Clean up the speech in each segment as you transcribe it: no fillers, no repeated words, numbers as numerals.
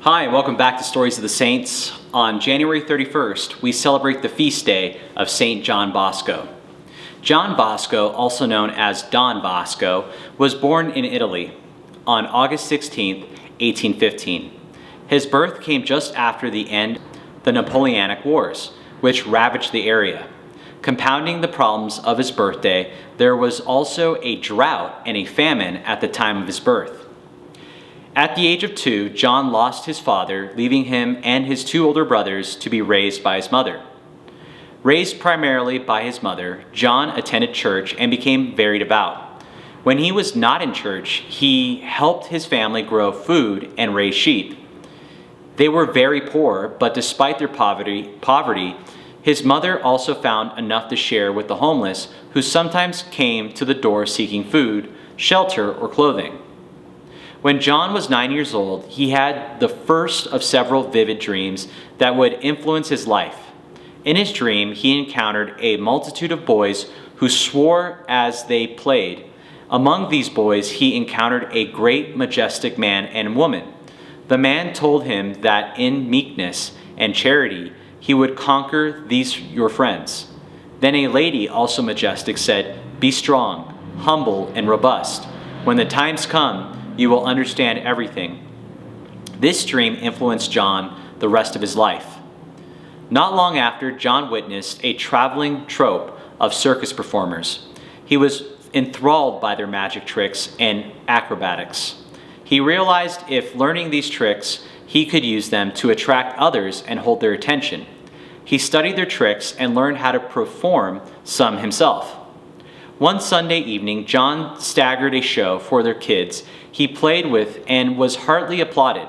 Hi, and welcome back to Stories of the Saints. On January 31st, we celebrate the feast day of Saint John Bosco. John Bosco, also known as Don Bosco, was born in Italy on August 16, 1815. His birth came just after the end of the Napoleonic Wars, which ravaged the area. Compounding the problems of his birthday, there was also a drought and a famine at the time of his birth. At the age of 2, John lost his father, leaving him and his 2 older brothers to be raised by his mother. Raised primarily by his mother, John attended church and became very devout. When he was not in church, he helped his family grow food and raise sheep. They were very poor, but despite their poverty, his mother also found enough to share with the homeless who sometimes came to the door seeking food, shelter, or clothing. When John was 9 years old, he had the first of several vivid dreams that would influence his life. In his dream, he encountered a multitude of boys who swore as they played. Among these boys, he encountered a great, majestic man and woman. The man told him that in meekness and charity, he would conquer these your friends. Then a lady, also majestic, said, "Be strong, humble, and robust. When the times come, you will understand everything." This dream influenced John the rest of his life. Not long after, John witnessed a traveling troupe of circus performers. He was enthralled by their magic tricks and acrobatics. He realized if learning these tricks, he could use them to attract others and hold their attention. He studied their tricks and learned how to perform some himself. One Sunday evening, John staggered a show for their kids he played with and was heartily applauded.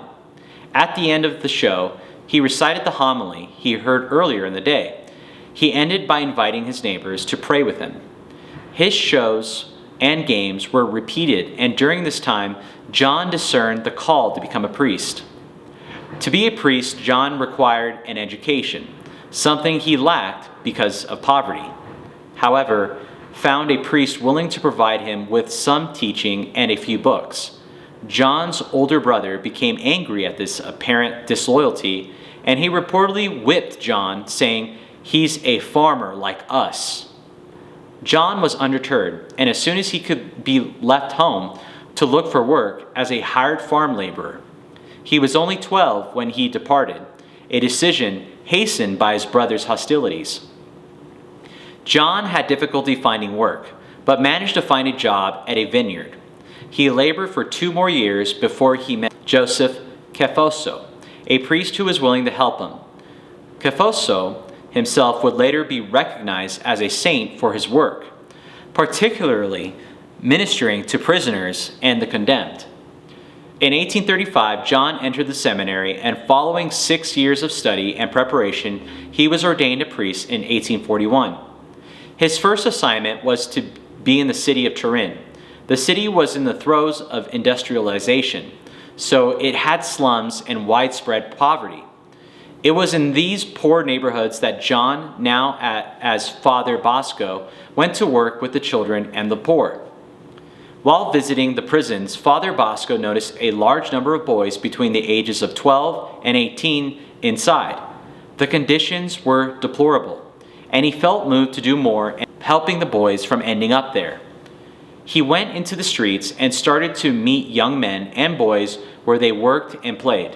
At the end of the show, he recited the homily he heard earlier in the day. He ended by inviting his neighbors to pray with him. His shows and games were repeated, and during this time, John discerned the call to become a priest. To be a priest, John required an education, something he lacked because of poverty. However, found a priest willing to provide him with some teaching and a few books. John's older brother became angry at this apparent disloyalty, and he reportedly whipped John, saying, "He's a farmer like us." John was undeterred, and as soon as he could be left home to look for work as a hired farm laborer. He was only 12 when he departed, a decision hastened by his brother's hostilities. John had difficulty finding work, but managed to find a job at a vineyard. He labored for 2 more years before he met Joseph Cefoso, a priest who was willing to help him. Cefoso himself would later be recognized as a saint for his work, particularly ministering to prisoners and the condemned. In 1835, John entered the seminary, and following 6 years of study and preparation, he was ordained a priest in 1841. His first assignment was to be in the city of Turin. The city was in the throes of industrialization, so it had slums and widespread poverty. It was in these poor neighborhoods that John, now as Father Bosco, went to work with the children and the poor. While visiting the prisons, Father Bosco noticed a large number of boys between the ages of 12 and 18 inside. The conditions were deplorable, and he felt moved to do more in helping the boys from ending up there. He went into the streets and started to meet young men and boys where they worked and played.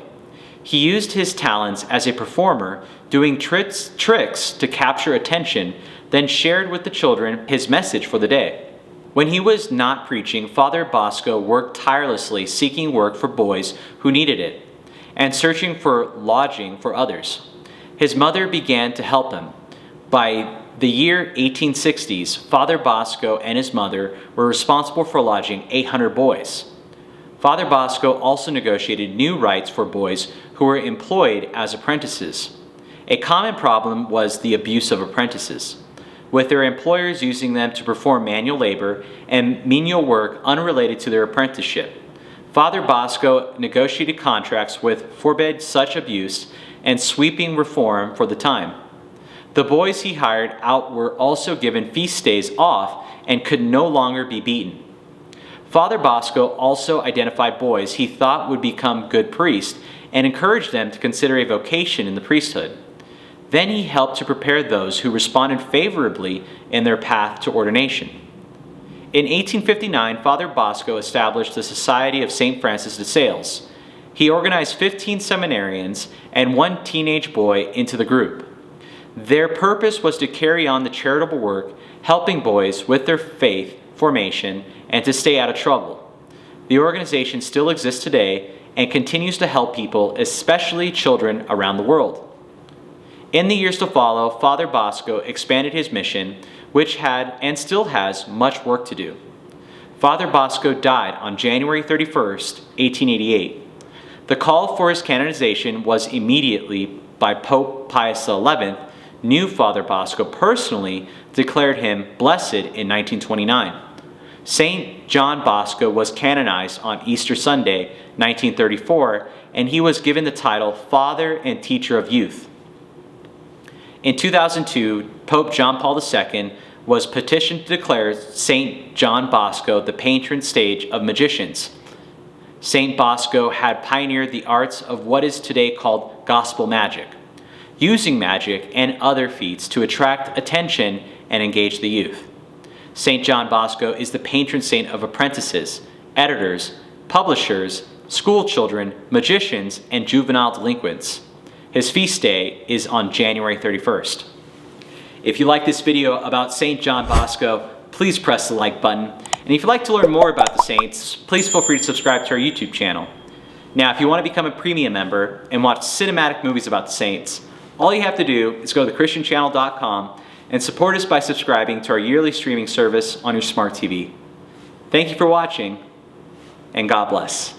He used his talents as a performer, doing tricks to capture attention, then shared with the children his message for the day. When he was not preaching, Father Bosco worked tirelessly seeking work for boys who needed it, and searching for lodging for others. His mother began to help him. By the year 1860s, Father Bosco and his mother were responsible for lodging 800 boys. Father Bosco also negotiated new rights for boys who were employed as apprentices. A common problem was the abuse of apprentices, with their employers using them to perform manual labor and menial work unrelated to their apprenticeship. Father Bosco negotiated contracts which forbade such abuse and sweeping reform for the time. The boys he hired out were also given feast days off and could no longer be beaten. Father Bosco also identified boys he thought would become good priests and encouraged them to consider a vocation in the priesthood. Then he helped to prepare those who responded favorably in their path to ordination. In 1859, Father Bosco established the Society of St. Francis de Sales. He organized 15 seminarians and one teenage boy into the group. Their purpose was to carry on the charitable work, helping boys with their faith formation and to stay out of trouble. The organization still exists today and continues to help people, especially children, around the world. In the years to follow, Father Bosco expanded his mission, which had and still has much work to do. Father Bosco died on January 31st, 1888. The call for his canonization was immediately by Pope Pius XI. New Father Bosco personally declared him blessed in 1929. Saint John Bosco was canonized on Easter Sunday, 1934, and he was given the title Father and Teacher of Youth. In 2002, Pope John Paul II was petitioned to declare Saint John Bosco the patron saint of magicians. Saint Bosco had pioneered the arts of what is today called gospel magic, using magic and other feats to attract attention and engage the youth. Saint John Bosco is the patron saint of apprentices, editors, publishers, school children, magicians, and juvenile delinquents. His feast day is on January 31st. If you like this video about Saint John Bosco, please press the like button. And if you'd like to learn more about the saints, please feel free to subscribe to our YouTube channel. Now, if you want to become a premium member and watch cinematic movies about the saints, all you have to do is go to thechristianchannel.com and support us by subscribing to our yearly streaming service on your smart TV. Thank you for watching, and God bless.